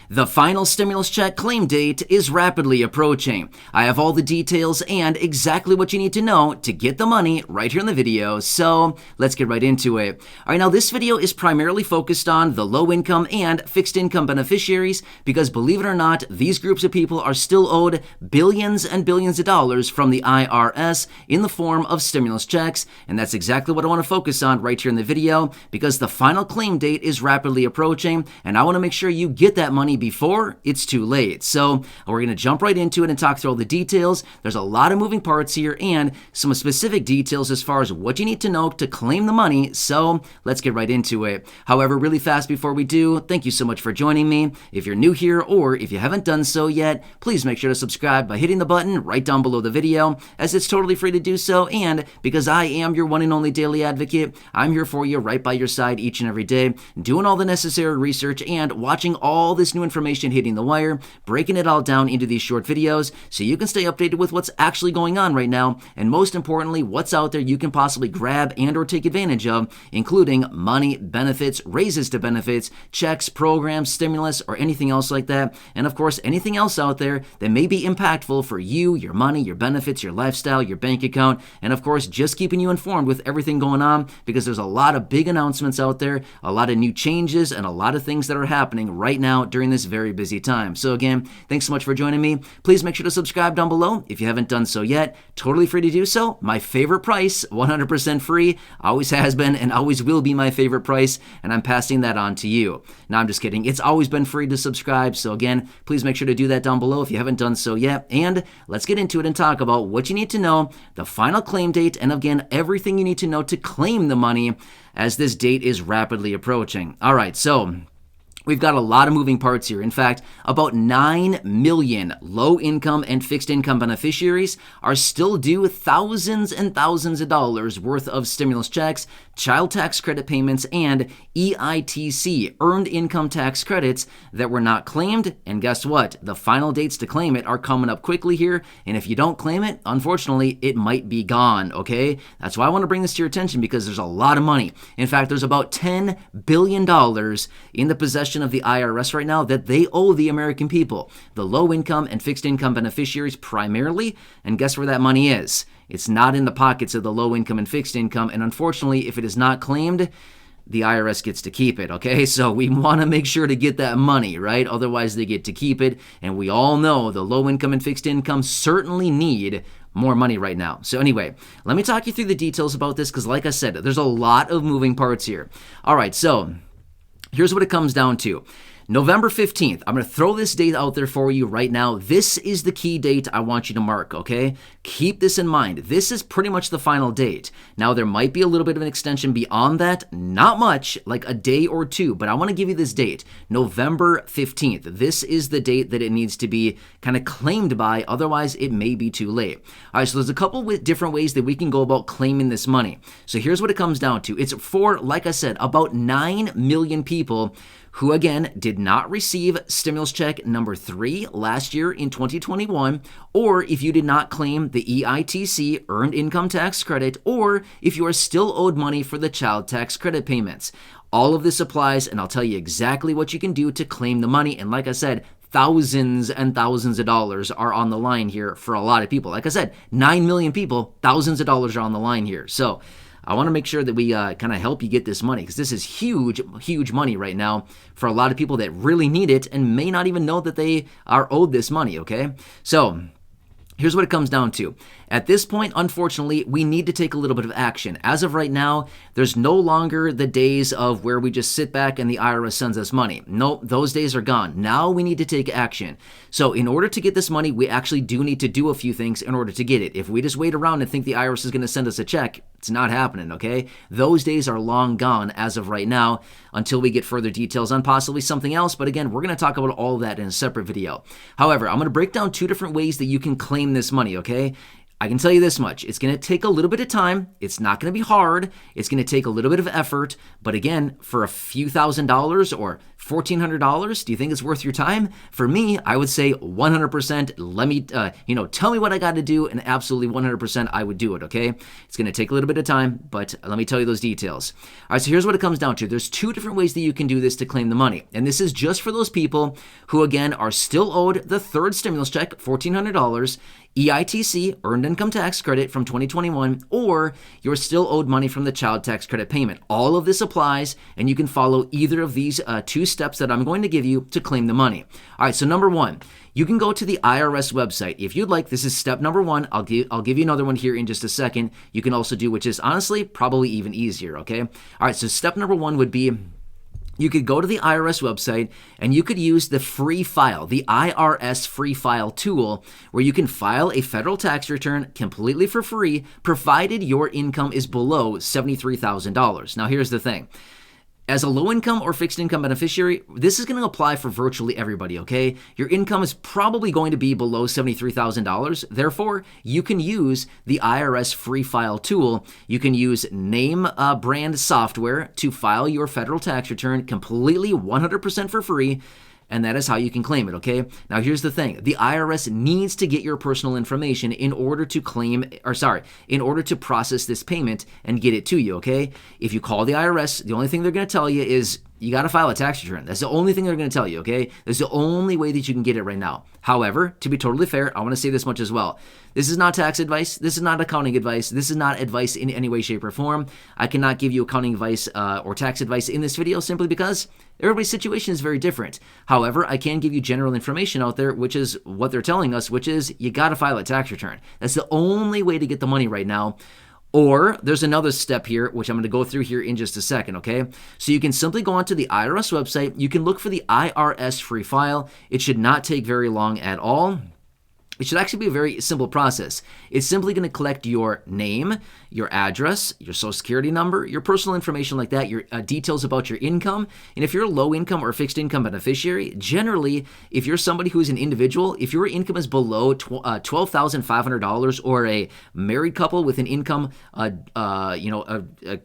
The final stimulus check claim date is rapidly approaching. I have all the details and exactly what you need to know to get the money right here in the video, so let's get right into it. Alright, now this video is primarily focused on the low income and fixed income beneficiaries because believe it or not, these groups of people are still owed billions and billions of dollars from the IRS in the form of stimulus checks, and that's exactly what I want to focus on right here in the video because the final claim date is rapidly approaching and I want to make sure you get that money before it's too late. So we're going to jump right into it and talk through all the details. There's a lot of moving parts here and some specific details as far as what you need to know to claim the money. So let's get right into it. However, really fast before we do, thank you so much for joining me. If you're new here or if you haven't done so yet, please make sure to subscribe by hitting the button right down below the video as it's totally free to do so. And because I am your one and only daily advocate, I'm here for you right by your side each and every day, doing all the necessary research and watching all this new information hitting the wire, breaking it all down into these short videos so you can stay updated with what's actually going on right now, and most importantly, what's out there you can possibly grab and or take advantage of, including money, benefits, raises to benefits, checks, programs, stimulus, or anything else like that, and of course, anything else out there that may be impactful for you, your money, your benefits, your lifestyle, your bank account, and of course, just keeping you informed with everything going on because there's a lot of big announcements out there, a lot of new changes, and a lot of things that are happening right now during this very busy time. So again, thanks so much for joining me. Please make sure to subscribe down below if you haven't done so yet. Totally free to do so. My favorite price, 100% free, always has been and always will be my favorite price, and I'm passing that on to you. No, I'm just kidding. It's always been free to subscribe. So again, please make sure to do that down below if you haven't done so yet. And let's get into it and talk about what you need to know, the final claim date, and again, everything you need to know to claim the money as this date is rapidly approaching. All right, so we've got a lot of moving parts here. In fact, about 9 million low-income and fixed-income beneficiaries are still due thousands and thousands of dollars worth of stimulus checks, child tax credit payments, and EITC, earned income tax credits that were not claimed. And guess what? The final dates to claim it are coming up quickly here. And if you don't claim it, unfortunately, it might be gone, okay? That's why I want to bring this to your attention because there's a lot of money. In fact, there's about $10 billion in the possession of the IRS right now that they owe the American people, the low-income and fixed-income beneficiaries primarily, and guess where that money is? It's not in the pockets of the low-income and fixed-income, and unfortunately, if it is not claimed, the IRS gets to keep it, okay? So we want to make sure to get that money, right? Otherwise, they get to keep it, and we all know the low-income and fixed-income certainly need more money right now. So anyway, let me talk you through the details about this because like I said, there's a lot of moving parts here. All right, so here's what it comes down to. November 15th, I'm going to throw this date out there for you right now. This is the key date I want you to mark, okay? Keep this in mind. This is pretty much the final date. Now, there might be a little bit of an extension beyond that. Not much, like a day or two, but I want to give you this date, November 15th. This is the date that it needs to be kind of claimed by, otherwise it may be too late. All right, so there's a couple of different ways that we can go about claiming this money. So here's what it comes down to. It's for, like I said, about 9 million people who, again, did not receive stimulus check number 3 last year in 2021, or if you did not claim the EITC, earned income tax credit, or if you are still owed money for the child tax credit payments. All of this applies, and I'll tell you exactly what you can do to claim the money. And like I said, thousands and thousands of dollars are on the line here for a lot of people. Like I said, 9 million people, thousands of dollars are on the line here. So I want to make sure that we kind of help you get this money because this is huge, huge money right now for a lot of people that really need it and may not even know that they are owed this money, okay? So here's what it comes down to. At this point, unfortunately, we need to take a little bit of action. As of right now, there's no longer the days of where we just sit back and the IRS sends us money. Nope, those days are gone. Now we need to take action. So in order to get this money, we actually do need to do a few things in order to get it. If we just wait around and think the IRS is going to send us a check, it's not happening, okay? Those days are long gone as of right now until we get further details on possibly something else. But again, we're going to talk about all of that in a separate video. However, I'm going to break down 2 different ways that you can claim this money, okay? I can tell you this much. It's going to take a little bit of time. It's not going to be hard. It's going to take a little bit of effort. But again, for a few $1,000s or $1,400? Do you think it's worth your time? For me, I would say 100%. Let me, tell me what I got to do, and absolutely 100% I would do it, okay? It's going to take a little bit of time, but let me tell you those details. All right, so here's what it comes down to. There's two different ways that you can do this to claim the money, and this is just for those people who, again, are still owed the third stimulus check, $1,400, EITC, Earned Income Tax Credit from 2021, or you're still owed money from the Child Tax Credit payment. All of this applies, and you can follow either of these two steps that I'm going to give you to claim the money. All right, so number one, you can go to the IRS website. If you'd like, this is step number one. I'll give you another one here in just a second. You can also do, which is honestly probably even easier, okay? All right, so step number one would be, you could go to the IRS website and you could use the free file, the IRS free file tool, where you can file a federal tax return completely for free, provided your income is below $73,000. Now, here's the thing. As a low-income or fixed-income beneficiary, this is going to apply for virtually everybody, okay? Your income is probably going to be below $73,000. Therefore, you can use the IRS free file tool. You can use name brand software to file your federal tax return completely 100% for free. And that is how you can claim it, okay? Now, here's the thing. The IRS needs to get your personal information in order to in order to process this payment and get it to you, okay? If you call the IRS, the only thing they're going to tell you is you got to file a tax return. That's the only thing they're going to tell you, okay? That's the only way that you can get it right now. However, to be totally fair, I want to say this much as well. This is not tax advice. This is not accounting advice. This is not advice in any way, shape, or form. I cannot give you accounting advice or tax advice in this video simply because everybody's situation is very different. However, I can give you general information out there, which is what they're telling us, which is you got to file a tax return. That's the only way to get the money right now. Or there's another step here, which I'm going to go through here in just a second, okay? So you can simply go onto the IRS website. You can look for the IRS free file. It should not take very long at all. It should actually be a very simple process. It's simply going to collect your name, your address, your social security number, your personal information like that, your details about your income. And if you're a low income or fixed income beneficiary, generally, if you're somebody who's an individual, if your income is below $12,500 or a married couple with an income, a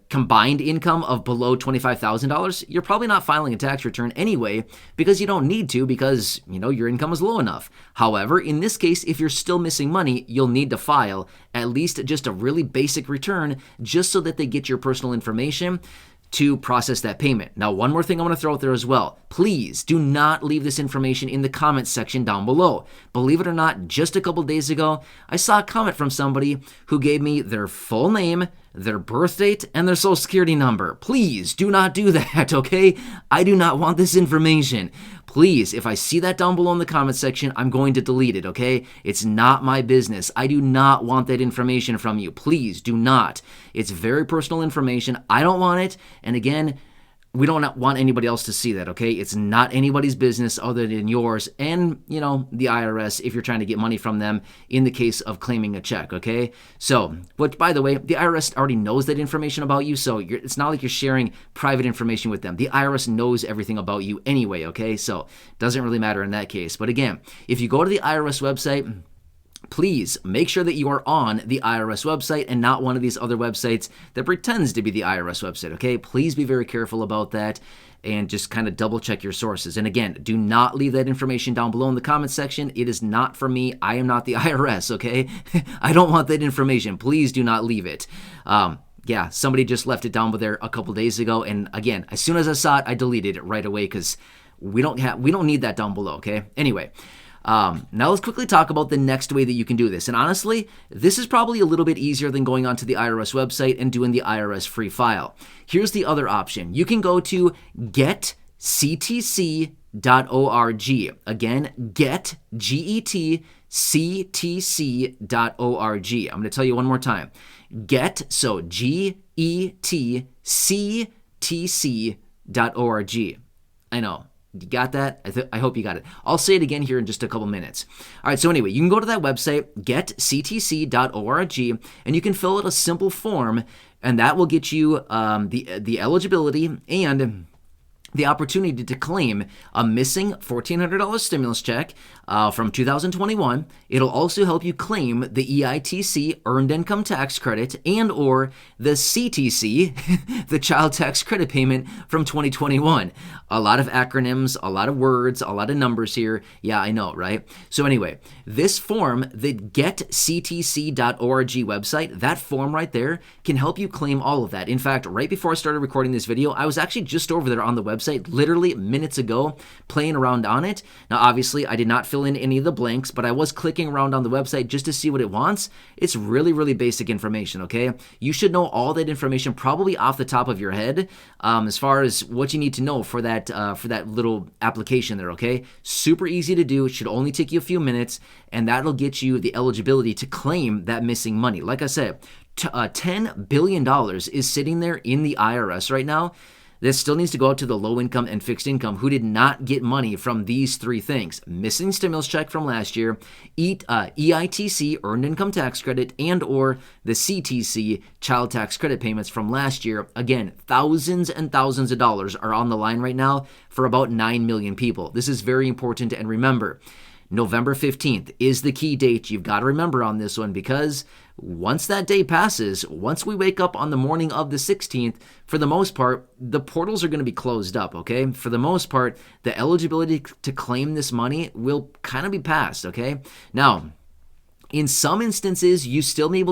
combined income of below $25,000, you're probably not filing a tax return anyway because you don't need to because, your income is low enough. However, in this case, if you're still missing money, you'll need to file at least just a really basic return just so that they get your personal information to process that payment. Now, one more thing I want to throw out there as well. Please do not leave this information in the comments section down below. Believe it or not, just a couple days ago, I saw a comment from somebody who gave me their full name, their birth date, and their social security number. Please do not do that, okay? I do not want this information. Please, if I see that down below in the comment section, I'm going to delete it, okay? It's not my business. I do not want that information from you. Please do not. It's very personal information. I don't want it. And again, we don't want anybody else to see that, okay? It's not anybody's business other than yours and, the IRS if you're trying to get money from them in the case of claiming a check, okay? So, but by the way, the IRS already knows that information about you, so it's not like you're sharing private information with them. The IRS knows everything about you anyway, okay? So, it doesn't really matter in that case. But again, if you go to the IRS website, please make sure that you are on the IRS website and not one of these other websites that pretends to be the IRS website, okay? Please be very careful about that and just kind of double check your sources. And again, do not leave that information down below in the comment section. It is not for me. I am not the IRS, okay? I don't want that information. Please do not leave it. Yeah, somebody just left it down there a couple days ago. And again, as soon as I saw it, I deleted it right away because we don't need that down below, okay? Anyway. Now let's quickly talk about the next way that you can do this. And honestly, this is probably a little bit easier than going onto the IRS website and doing the IRS free file. Here's the other option. You can go to getctc.org. Again, getctc.org. I'm going to tell you one more time. getctc.org. I know. You got that? I hope you got it. I'll say it again here in just a couple minutes. All right, so anyway, you can go to that website, getctc.org, and you can fill out a simple form, and that will get you the eligibility and the opportunity to claim a missing $1,400 stimulus check from 2021. It'll also help you claim the EITC, Earned Income Tax Credit, and or the CTC, the Child Tax Credit Payment from 2021. A lot of acronyms, a lot of words, a lot of numbers here. Yeah, I know, right? So anyway, this form, the getctc.org website, that form right there can help you claim all of that. In fact, right before I started recording this video, I was actually just over there on the website literally minutes ago playing around on it. Now, obviously, I did not fill in any of the blanks, but I was clicking around on the website just to see what it wants. It's really, really basic information, okay? You should know all that information probably off the top of your head as far as what you need to know for that little application there, okay? Super easy to do. It should only take you a few minutes, and that'll get you the eligibility to claim that missing money. Like I said, $10 billion is sitting there in the IRS right now. This still needs to go out to the low income and fixed income who did not get money from these three things: missing stimulus check from last year, EITC, Earned Income Tax Credit, and or the CTC, Child Tax Credit payments from last year. Again, thousands and thousands of dollars are on the line right now for about 9 million people. This is very important, and remember, November 15th is the key date you've got to remember on this one, because once that day passes, once we wake up on the morning of the 16th, for the most part, the portals are going to be closed up, okay? For the most part, the eligibility to claim this money will kind of be passed, okay? Now, in some instances, you still may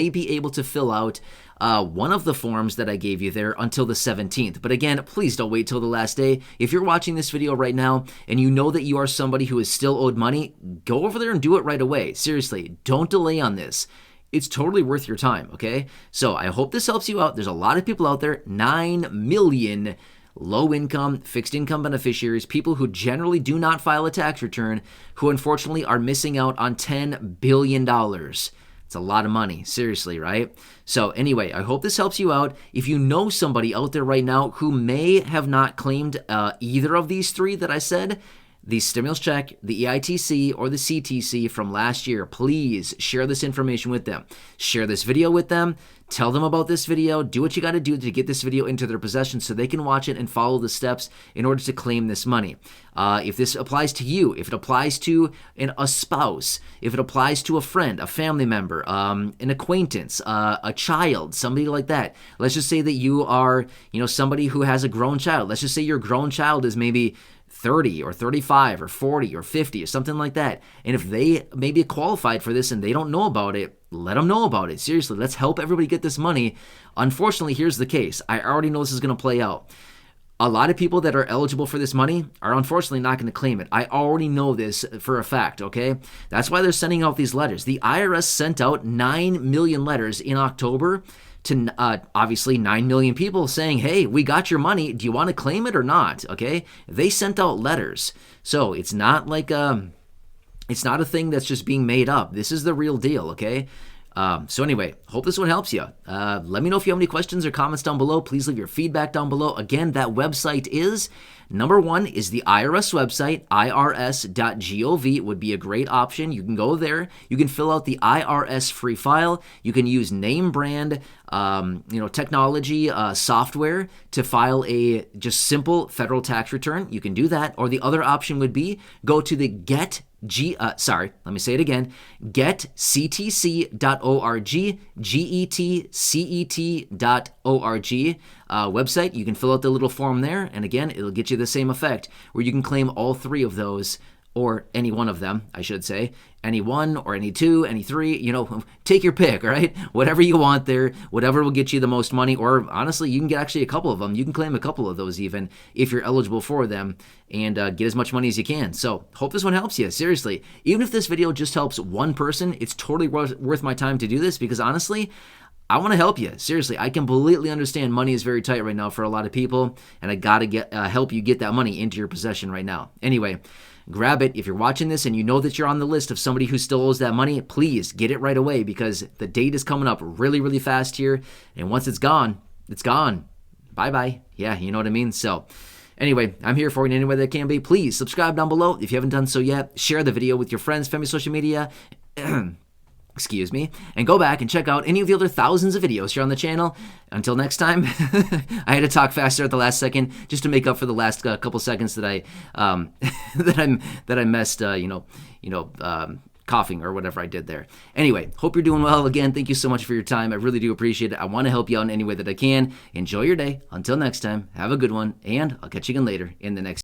be able to fill out one of the forms that I gave you there until the 17th. But again, please don't wait till the last day. If you're watching this video right now and you know that you are somebody who is still owed money, go over there and do it right away. Seriously, don't delay on this. It's totally worth your time, okay? So I hope this helps you out. There's a lot of people out there, 9 million low-income, fixed-income beneficiaries, people who generally do not file a tax return, who unfortunately are missing out on $10 billion. It's a lot of money, seriously, right? So anyway, I hope this helps you out. If you know somebody out there right now who may have not claimed either of these three that I said, the stimulus check, the EITC, or the CTC from last year, please share this information with them. Share this video with them. Tell them about this video. Do what you got to do to get this video into their possession so they can watch it and follow the steps in order to claim this money. If this applies to you, if it applies to a spouse, if it applies to a friend, a family member, an acquaintance, a child, somebody like that. Let's just say that you are, somebody who has a grown child. Let's just say your grown child is maybe 30 or 35 or 40 or 50 or something like that. And if they may be qualified for this and they don't know about it, let them know about it. Seriously, let's help everybody get this money. Unfortunately, here's the case. I already know this is going to play out. A lot of people that are eligible for this money are unfortunately not going to claim it. I already know this for a fact, okay? That's why they're sending out these letters. The IRS sent out 9 million letters in October to obviously 9 million people saying, hey, we got your money. Do you want to claim it or not? Okay? They sent out letters. So it's not like it's not a thing that's just being made up. This is the real deal, okay? So anyway, hope this one helps you. Let me know if you have any questions or comments down below. Please leave your feedback down below. Again, that website is, number one, is the IRS website, irs.gov would be a great option. You can go there. You can fill out the IRS free file. You can use name brand, technology software to file a just simple federal tax return. You can do that. Or the other option would be go to the getctc.org, getcet.org website. You can fill out the little form there, and again, it'll get you the same effect where you can claim all three of those, or any one of them, I should say. Any one or any two, any three, take your pick, all right? Whatever you want there, whatever will get you the most money, or honestly, you can get actually a couple of them. You can claim a couple of those even if you're eligible for them, and get as much money as you can. So hope this one helps you, seriously. Even if this video just helps one person, it's totally worth my time to do this, because honestly, I want to help you. Seriously, I completely understand money is very tight right now for a lot of people, and I got to help you get that money into your possession right now. Anyway, grab it. If you're watching this and you know that you're on the list of somebody who still owes that money, please get it right away, because the date is coming up really, really fast here. And once it's gone, it's gone. Bye-bye. Yeah, you know what I mean? So anyway, I'm here for you in any way that can be. Please subscribe down below if you haven't done so yet. Share the video with your friends, family, social media. excuse me, and go back and check out any of the other thousands of videos here on the channel. Until next time, I had to talk faster at the last second just to make up for the last couple seconds that I that I messed, coughing or whatever I did there. Anyway, hope you're doing well. Again, thank you so much for your time. I really do appreciate it. I want to help you out in any way that I can. Enjoy your day. Until next time, have a good one, and I'll catch you again later in the next